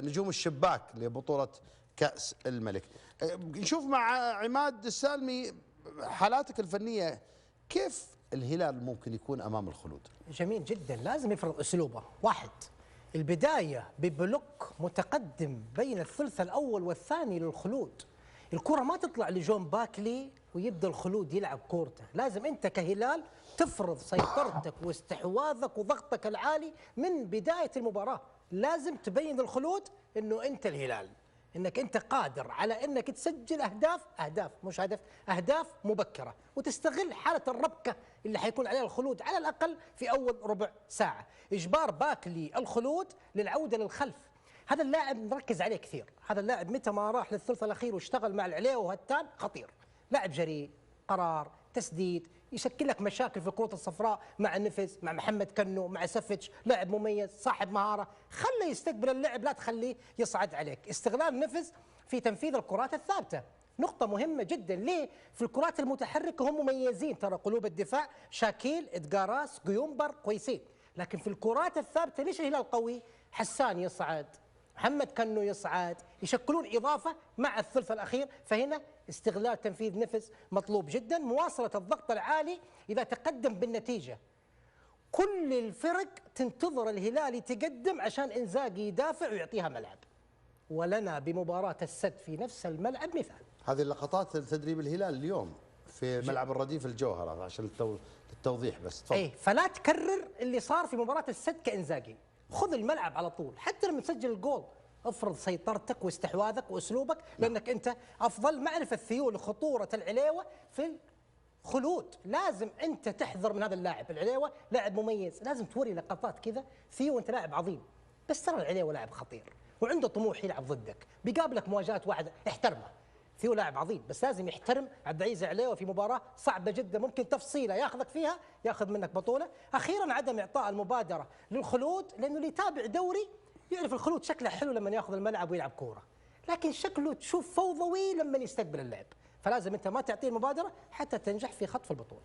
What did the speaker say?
نجوم الشباك لبطولة كأس الملك. نشوف مع عماد السالمي حالاتك الفنية، كيف الهلال ممكن يكون أمام الخلود؟ جميل جدا، لازم يفرض أسلوبه. واحد، البداية ببلوك متقدم بين الثلث الأول والثاني للخلود. الكرة ما تطلع لجون باكلي ويبدأ الخلود يلعب كورته، لازم أنت كهلال تفرض سيطرتك واستحواذك وضغطك العالي من بداية المباراة. لازم تبين الخلود أنه أنت الهلال، انك انت قادر على انك تسجل اهداف مبكره، وتستغل حاله الربكه اللي حيكون عليها الخلود على الاقل في اول ربع ساعه. اجبار باكلي الخلود للعوده للخلف، هذا اللاعب نركز عليه كثير. هذا اللاعب متى ما راح للثلث الاخير واشتغل مع العليوي وهتان خطير، لاعب جريء، قرار، تسديد، يشكل لك مشاكل في الكرة الصفراء مع النفس، مع محمد كنو، مع سفيتش، لاعب مميز صاحب مهارة، خليه يستقبل اللعب لا تخليه يصعد عليك. استغلال النفس في تنفيذ الكرات الثابتة نقطة مهمة جدا. ليه؟ في الكرات المتحركة هم مميزين، ترى قلوب الدفاع شاكيل، ادجاراس، جيومبر كويسين، لكن في الكرات الثابتة ليش الهلال قوي؟ حسان يصعد، محمد كنو يصعد، يشكلون إضافة مع الثلث الأخير. فهنا استغلال تنفيذ نفس مطلوب جدا. مواصلة الضغط العالي إذا تقدم بالنتيجة، كل الفرق تنتظر الهلال يتقدم عشان إنزاغي يدافع ويعطيها ملعب، ولنا بمباراة السد في نفس الملعب مثال. هذه اللقطات تدريب الهلال اليوم في ملعب الرديف الجوهرة عشان التوضيح بس. تفضل. ايه، فلا تكرر اللي صار في مباراة السد كإنزاغي، خذ الملعب على طول. حتى لما تسجل الجول افرض سيطرتك واستحواذك واسلوبك، لانك انت افضل. معرفه ثيول خطوره العليوه في الخلود، لازم انت تحذر من هذا اللاعب. العليوه لاعب مميز، لازم توري لقطات كذا ثيو انت لاعب عظيم، بس ترى العليوه لاعب خطير وعنده طموح يلعب ضدك، بيقابلك مواجهات واحده احترمه. ثيو لاعب عظيم بس لازم يحترم عبد العزيز العليوي في مباراه صعبه جدا، ممكن تفصيله ياخذك فيها ياخذ منك بطوله. اخيرا عدم اعطاء المبادره للخلود، لانه اللي يتابع دوري يعرف الخلود شكله حلو لما ياخذ الملعب ويلعب كوره، لكن شكله تشوف فوضوي لما يستقبل اللعب. فلازم انت ما تعطيه المبادره حتى تنجح في خطف البطوله.